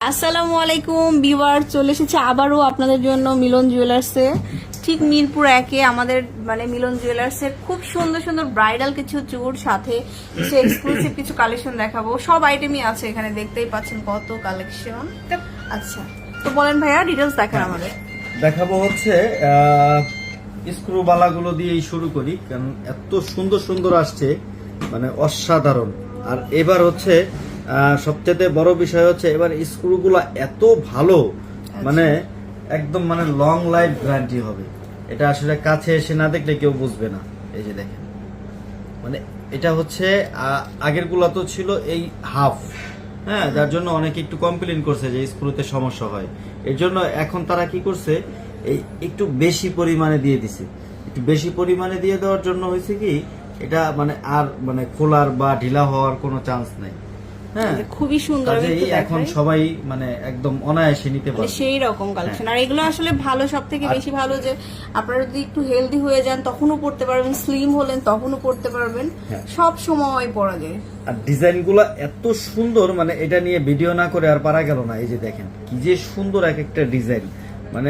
আসসালামু আলাইকুম ভিউয়ার, চলে এসেছে আবারও আপনাদের জন্য মিলন জুয়েলার্সে। ঠিক মিরপুর একে আমাদের মিলন জুয়েলার্সের খুব সুন্দর সুন্দর ব্রাইডাল কিছু চুড়, সাথে কিছু এক্সক্লুসিভ কিছু কালেকশন দেখাবো। সব আইটেমই আছে এখানে, দেখতেই পাচ্ছেন কত কালেকশন। আচ্ছা, তো বলেন ভাইয়া, ডিটেলস দেখান আমাদের। দেখাবো হচ্ছে স্ক্রু বালাগুলো দিয়েই শুরু করি, কারণ এত সুন্দর সুন্দর আসছে, অসাধারণ। আর এবার হচ্ছে সবচেয়ে বড় বিষয় হচ্ছে এবার স্ক্রুগুলো এত ভালো, একদম লং লাইফ গ্যারান্টি হবে। এটা আসলে কাছে এসে না দেখলে কেউ বুঝবে না। এই যে দেখেন, এটা হচ্ছে আগের গুলা তো ছিল এই হাফ, হ্যাঁ, যার জন্য অনেকে একটু কমপ্লেন করছে যে স্ক্রুতে সমস্যা হয়। এর জন্য এখন তারা কি করছে, এই একটু বেশি পরিমাণে দিয়ে দিছে। একটু বেশি পরিমাণে দিয়ে দেওয়ার জন্য হয়েছে কি, এটা আর খোলার বা ঢিলা হওয়ার কোনো চান্স নাই। হ্যাঁ, খুবই সুন্দর। এখন সবাই একদম অনায়াসে নিতে পারে সেই রকম কালেকশন। আর এগুলো আসলে ভালো, সব থেকে বেশি ভালো যে আপনারা যদি একটু হেলদি হয়ে যান তখনও পড়তে পারবেন, স্লিম হলেন তখনও পড়তে পারবেন, সব সময় পরা যায়। আর ডিজাইন গুলা এত সুন্দর, এটা নিয়ে ভিডিও না করে আর পারা গেল না। এই যে দেখেন কি যে সুন্দর এক একটা ডিজাইন,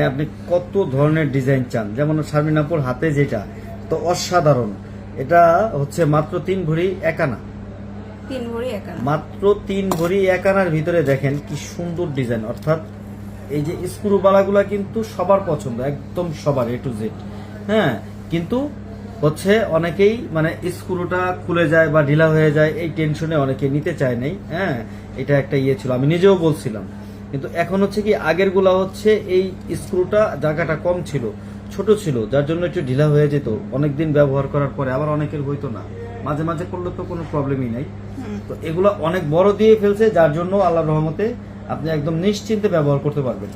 আপনি কত ধরনের ডিজাইন চান। যেমন শারমিনাপুর হাতে যেটা, তো অসাধারণ। এটা হচ্ছে মাত্র 3 ভরি 1 আনা, 3 ভরি 1 আনা, মাত্র 3 ভরি 1 আনার ভিতরে দেখেন কি সুন্দর ডিজাইন। অর্থাৎ এই যে স্ক্রু বালাগুলা কিন্তু সবার পছন্দ, একদম সবার এ টু জেড। হ্যাঁ, কিন্তু হচ্ছে অনেকেই স্ক্রুটা খুলে যায় বা ঢিলা হয়ে যায়, এই টেনশনে অনেকে নিতে চায় নাই। হ্যাঁ, এটা একটা ইয়ে ছিল, আমি নিজেও বলছিলাম। কিন্তু এখন হচ্ছে কি, আগের গুলা হচ্ছে এই স্ক্রুটা জায়গাটা কম ছিল, ছোট ছিল, যার জন্য একটু ঢিলা হয়ে যেত অনেকদিন ব্যবহার করার পরে। আবার অনেকের হইতো না, মাঝে মাঝে করলে তো কোনো প্রবলেমই নাই। তো এগুলো অনেক বড় দিয়ে ফেলছে, যার জন্য আল্লাহর রহমতে আপনি একদম নিশ্চিন্তে ব্যবহার করতে পারবেন।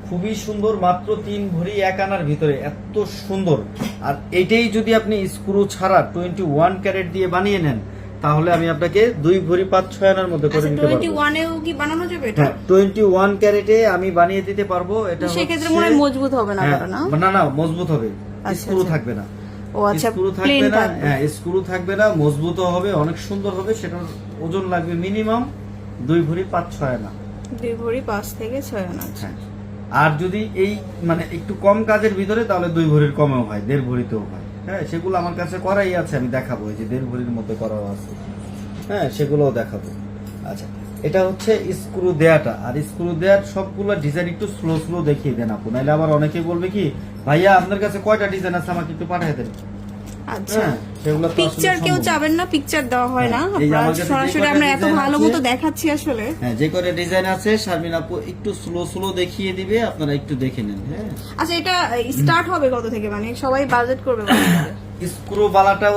খুবই সুন্দর, মাত্র 3 ভরি 1 আনার ভিতরে এত সুন্দর। আর এটাই যদি আপনি স্ক্রু ছাড়া 21 ক্যারেট দিয়ে বানিয়ে নেন, তাহলে আমি আপনাকে 2 ভরি 5-6 আনার মধ্যে করে দিতে পারবো। 21 এও কি বানানো যাবে এটা? হ্যাঁ, 21 ক্যারেটে আমি বানিয়ে দিতে পারবো। এটা সেক্ষেত্রে মনে হয় মজবুত হবে না, না না, মজবুত হবে, স্ক্রু থাকবে না। ও আচ্ছা, স্ক্রু থাকবে না, হ্যাঁ, স্ক্রু থাকবে না, মজবুত হবে, অনেক সুন্দর হবে। সেটার ওজন লাগবে মিনিমাম 2 ভরি 5-6 আনা। 2 ভরি 5 থেকে 6 আনা। হ্যাঁ, আর যদি এই একটু কম কাজের ভিতরে, তাহলে 2 ভরির কমেও হয়, 1.5 ভরিতেও হয়। হ্যাঁ, সেগুলো আমার কাছে করাই আছে, আমি দেখাবো। এই যে 1.5 ভরির মধ্যে করাও আছে, হ্যাঁ, সেগুলোও দেখাবো। আচ্ছা, এটা হচ্ছে স্ক্রু দেয়াটা। আর স্ক্রু দেয়ার সবগুলো ডিজাইন একটু স্লো স্লো দেখিয়ে দেন আপু, নাহলে আবার অনেকে বলবে কি, ভাইয়া আপনার কাছে কয়টা ডিজাইন আছে, আমাকে একটু পাঠিয়ে দেন। আচ্ছা, পিকচার কেউ চাবেন না, পিকচার দেওয়া হয় না, সরাসরি আমরা এত ভালো মতো দেখাচ্ছি আসলে। হ্যাঁ, যে করে ডিজাইন আছে শারমিন আপু একটু স্লো স্লো দেখিয়ে দিবে, আপনারা একটু দেখে নেন। হ্যাঁ, আচ্ছা, এটা স্টার্ট হবে কত থেকে, সবাই বাজেট করবে? স্ক্রু বালাটা